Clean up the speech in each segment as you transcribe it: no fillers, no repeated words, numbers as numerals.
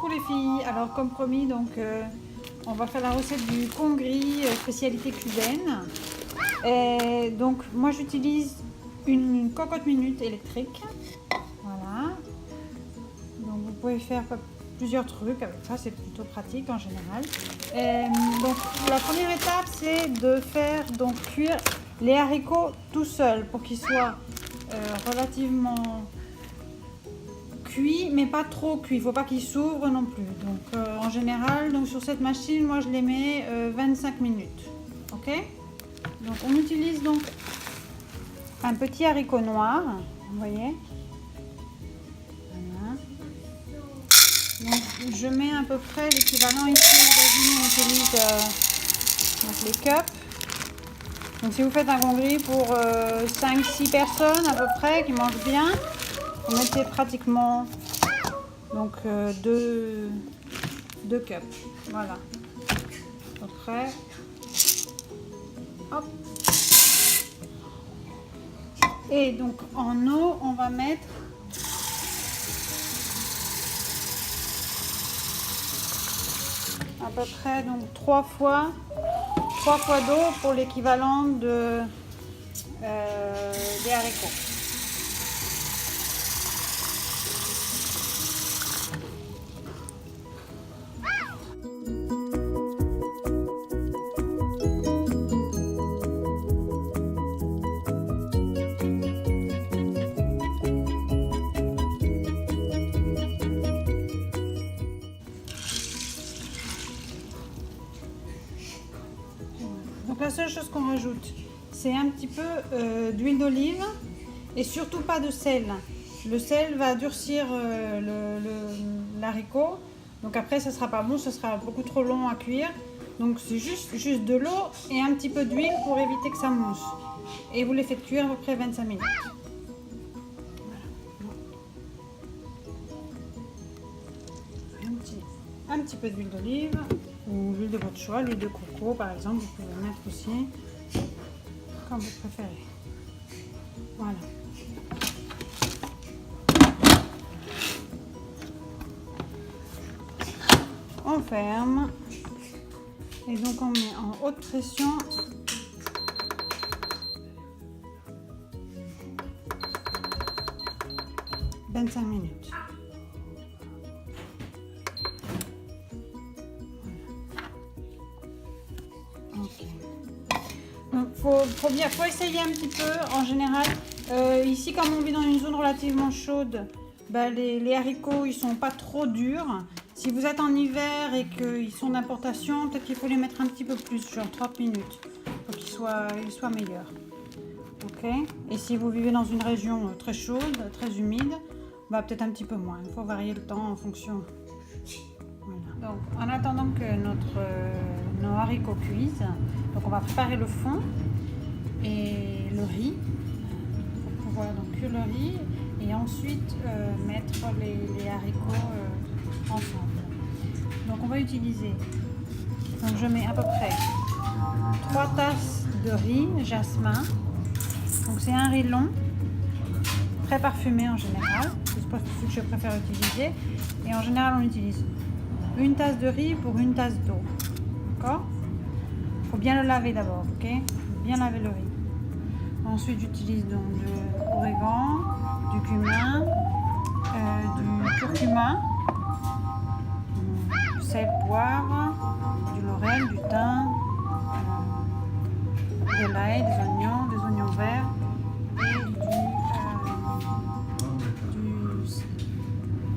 Coucou les filles, alors comme promis, donc on va faire la recette du congri spécialité cubaine. Et donc moi j'utilise une cocotte minute électrique. Voilà. Donc vous pouvez faire plusieurs trucs avec ça, c'est plutôt pratique en général. Et donc la première étape c'est de faire donc cuire les haricots tout seuls pour qu'ils soient relativement cuit mais pas trop cuit, il ne faut pas qu'il s'ouvre non plus. Donc en général, donc sur cette machine, moi je les mets 25 minutes. Ok, donc on utilise donc un petit haricot noir, vous voyez. Voilà. Donc je mets à peu près l'équivalent ici aux États-Unis, on utilise donc les cups. Donc si vous faites un congri pour 5-6 personnes à peu près qui mangent bien, vous mettez pratiquement donc 2 cups, voilà, à peu près. Hop. Et donc en eau, on va mettre à peu près donc 3 fois d'eau pour l'équivalent de des haricots. Donc la seule chose qu'on rajoute, c'est un petit peu d'huile d'olive et surtout pas de sel. Le sel va durcir l'haricot, donc après ça sera pas bon, ce sera beaucoup trop long à cuire. Donc c'est juste de l'eau et un petit peu d'huile pour éviter que ça mousse. Et vous les faites cuire à peu près 25 minutes. Voilà. Un petit peu d'huile d'olive ou l'huile de votre choix, l'huile de coco par exemple, vous pouvez mettre aussi comme vous préférez. Voilà. On ferme et donc on met en haute pression . 25 minutes. Donc faut essayer un petit peu en général. Ici, comme on vit dans une zone relativement chaude, bah, les haricots ils sont pas trop durs. Si vous êtes en hiver et qu'ils sont d'importation, peut-être qu'il faut les mettre un petit peu plus, genre 30 minutes, pour qu'ils soient meilleurs. Ok. Et si vous vivez dans une région très chaude, très humide, bah, peut-être un petit peu moins. Il faut varier le temps en fonction. Voilà. Donc, en attendant que nos haricots cuisent, donc on va préparer le fond et le riz pour pouvoir donc cuire le riz et ensuite mettre les haricots ensemble. Donc on va utiliser, donc je mets à peu près 3 tasses de riz jasmin. Donc c'est un riz long, très parfumé en général, c'est ce que je préfère utiliser. Et en général on utilise une tasse de riz pour une tasse d'eau. D'accord ? Il faut bien le laver d'abord, ok ? Bien laver le riz. Ensuite j'utilise donc de l'origan, du cumin, du curcuma, du sel, poivre, du laurel, du thym, de l'ail, des oignons verts et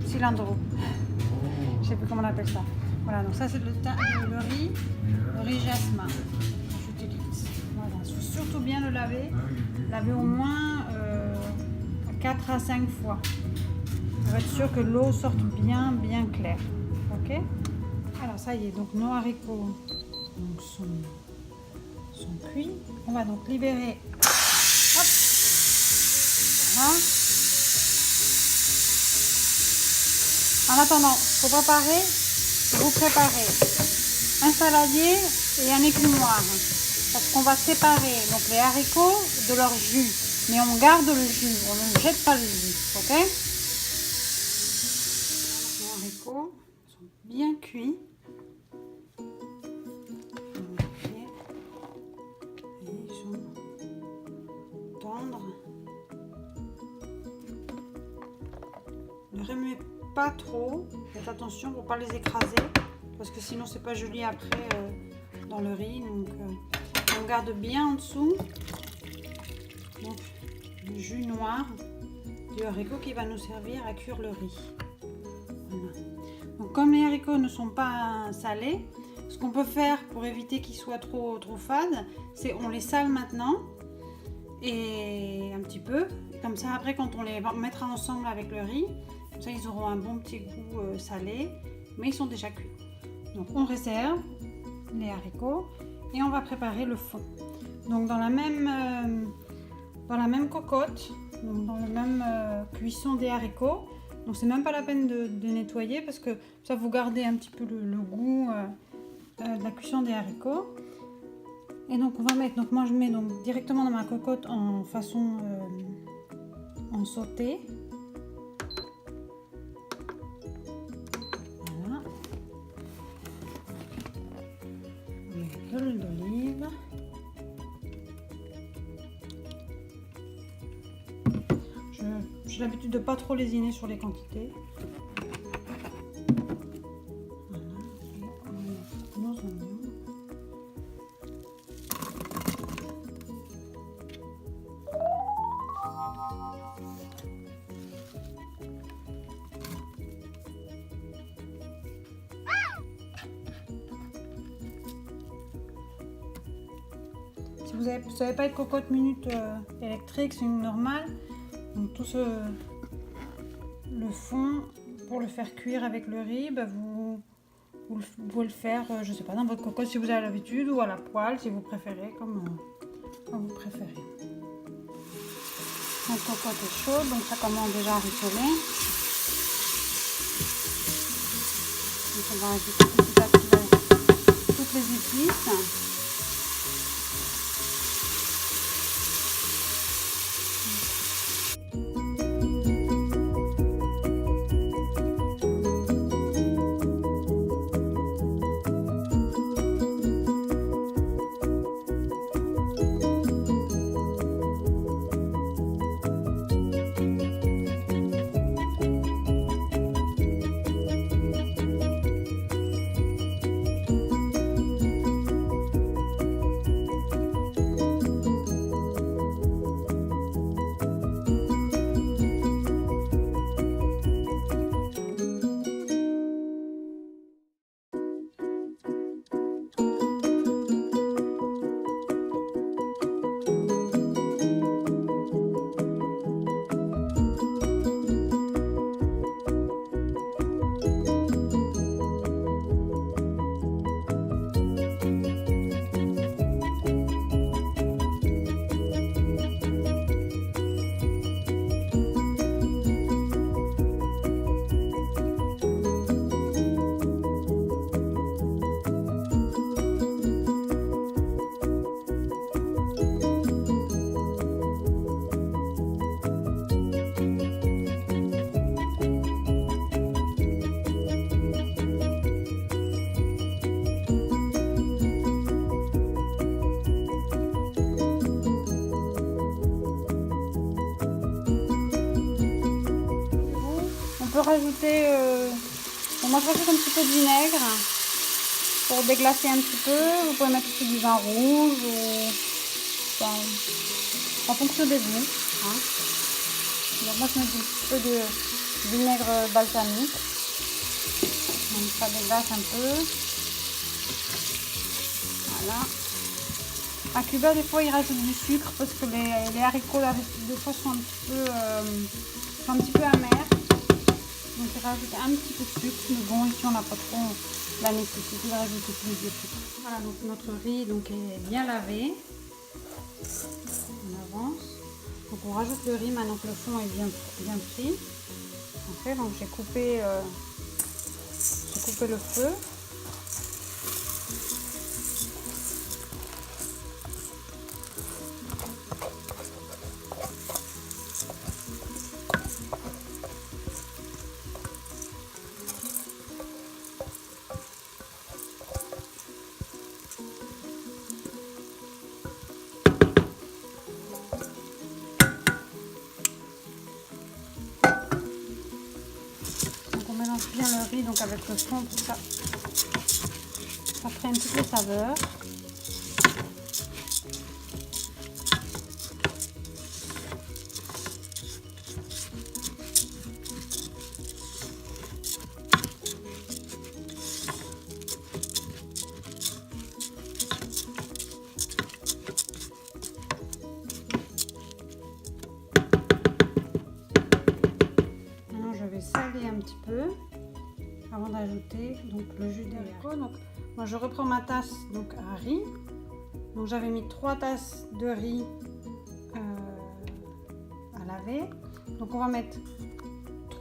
du cilantro. Je sais plus comment on appelle ça. Voilà, donc ça c'est le riz jasmin que j'utilise. Voilà, il faut surtout bien le laver au moins 4 à 5 fois. Pour être sûr que l'eau sorte bien claire. Ok ? Alors ça y est, donc nos haricots donc, sont cuits. On va donc libérer. Hop. Voilà. En attendant, vous préparez un saladier et un écumoire parce qu'on va séparer donc les haricots de leur jus, mais on garde le jus, on ne jette pas le jus, ok ? Les haricots sont bien cuits. Et ils sont tendres. Ne remuez pas trop. Faites attention pour ne pas les écraser parce que sinon c'est pas joli après dans le riz. Donc on garde bien en dessous. Donc le jus noir du haricot qui va nous servir à cuire le riz. Voilà. Donc comme les haricots ne sont pas salés, ce qu'on peut faire pour éviter qu'ils soient trop fades, c'est on les sale maintenant et un petit peu. Comme ça après quand on les mettra ensemble avec le riz, comme ça ils auront un bon petit goût salé, mais ils sont déjà cuits. Donc on réserve les haricots et on va préparer le fond. Donc dans la même cocotte, donc dans la même cuisson des haricots. Donc c'est même pas la peine de nettoyer parce que ça vous gardez un petit peu le goût de la cuisson des haricots. Et donc on va mettre, donc moi je mets donc directement dans ma cocotte en façon en sauté. Voilà. On met de l'huile d'olive. J'ai l'habitude de pas trop lésiner sur les quantités. Voilà, et on va mettre nos oignons. Si vous n'avez pas de cocotte minute électrique, c'est une normale. Donc tout le fond, pour le faire cuire avec le riz, bah vous pouvez le faire, je sais pas, dans votre cocotte si vous avez l'habitude, ou à la poêle si vous préférez, comme vous préférez. Notre cocotte est chaude, donc ça commence déjà à rissoler. Donc on va ajouter petit à petit toutes les épices. peut rajouter, moi je rajoute un petit peu de vinaigre pour déglacer un petit peu. Vous pouvez mettre aussi du vin rouge ou en fonction des goûts. Hein. Donc moi je mets un petit peu de vinaigre balsamique. Donc ça déglace un peu. Voilà. À Cuba, des fois, ils rajoutent du sucre parce que les haricots, des fois, sont un petit peu amers. Donc, ils rajoutent un petit peu de sucre. Mais bon, ici, on n'a pas trop la nécessité de rajouter plus de sucre. Voilà, donc notre riz donc, est bien lavé. On avance. Donc, on rajoute le riz maintenant que le fond est bien pris. Okay, donc, j'ai coupé le feu. bien le riz donc avec le fond pour que ça prenne toutes les saveurs. Saler un petit peu avant d'ajouter donc le jus des haricots. Donc moi je reprends ma tasse donc à riz. Donc j'avais mis 3 tasses de riz à laver. Donc on va mettre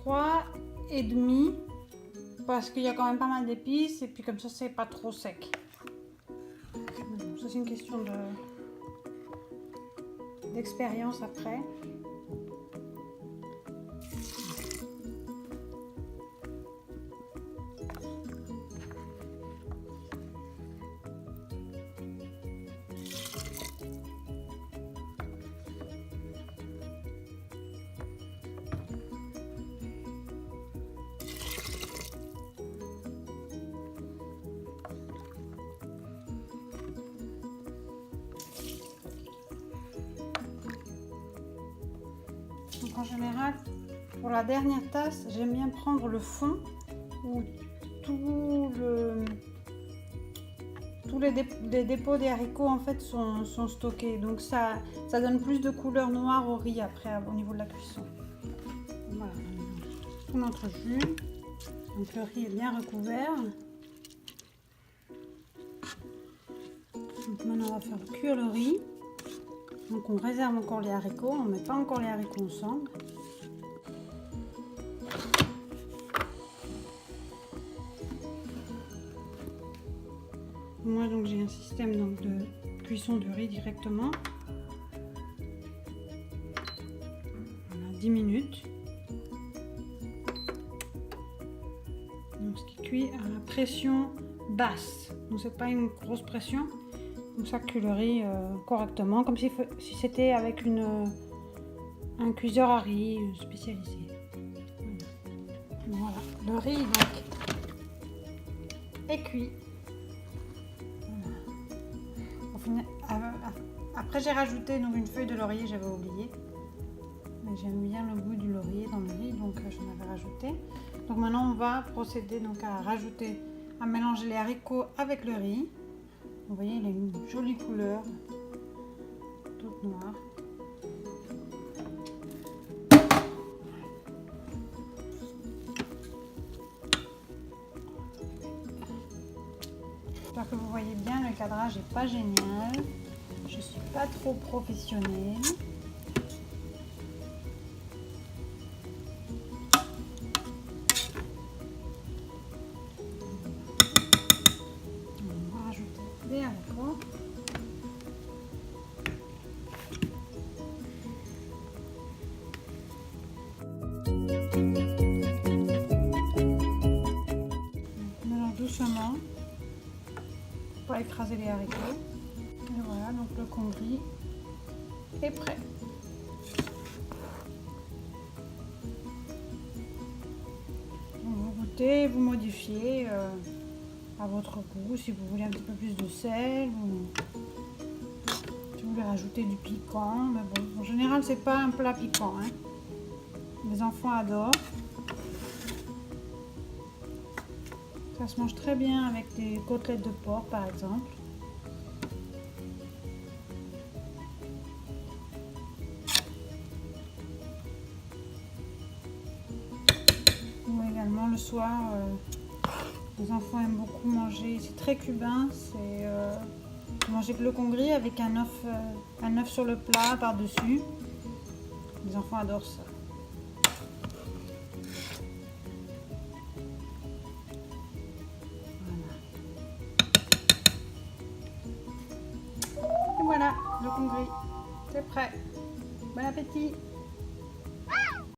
3,5 parce qu'il y a quand même pas mal d'épices et puis comme ça c'est pas trop sec. Ça c'est une question d'expérience après. Donc en général, pour la dernière tasse, j'aime bien prendre le fond où tous les dépôts des haricots en fait sont stockés. Donc ça donne plus de couleur noire au riz après au niveau de la cuisson. Voilà, tout notre jus. Donc le riz est bien recouvert. Donc maintenant on va faire cuire le riz. Donc on réserve encore les haricots, on ne met pas encore les haricots ensemble. Moi donc j'ai un système donc, de cuisson du riz directement. On a 10 minutes. Donc ce qui cuit à pression basse. Donc c'est pas une grosse pression. Donc ça cuit le riz correctement, comme si c'était avec un cuiseur à riz spécialisé. Voilà, le riz donc est cuit. Voilà. Après j'ai rajouté donc une feuille de laurier, j'avais oublié. Mais j'aime bien le goût du laurier dans le riz, donc j'en avais rajouté. Donc maintenant on va procéder donc à mélanger les haricots avec le riz. Vous voyez, il a une jolie couleur, toute noire. J'espère que vous voyez bien, le cadrage n'est pas génial. Je ne suis pas trop professionnelle. On va rajouter des haricots. Mélange doucement pour pas écraser les haricots. Et voilà, donc le congri est prêt. Vous goûtez, vous modifiez à votre goût, si vous voulez un petit peu plus de sel ou si vous voulez rajouter du piquant. Mais bon, en général, c'est pas un plat piquant, hein. Les enfants adorent. Ça se mange très bien avec des côtelettes de porc, par exemple. Ou également le soir, les enfants aiment beaucoup manger. C'est très cubain. C'est manger le congri avec un œuf sur le plat par-dessus. Les enfants adorent ça. Voilà, le congri, c'est prêt. Bon appétit!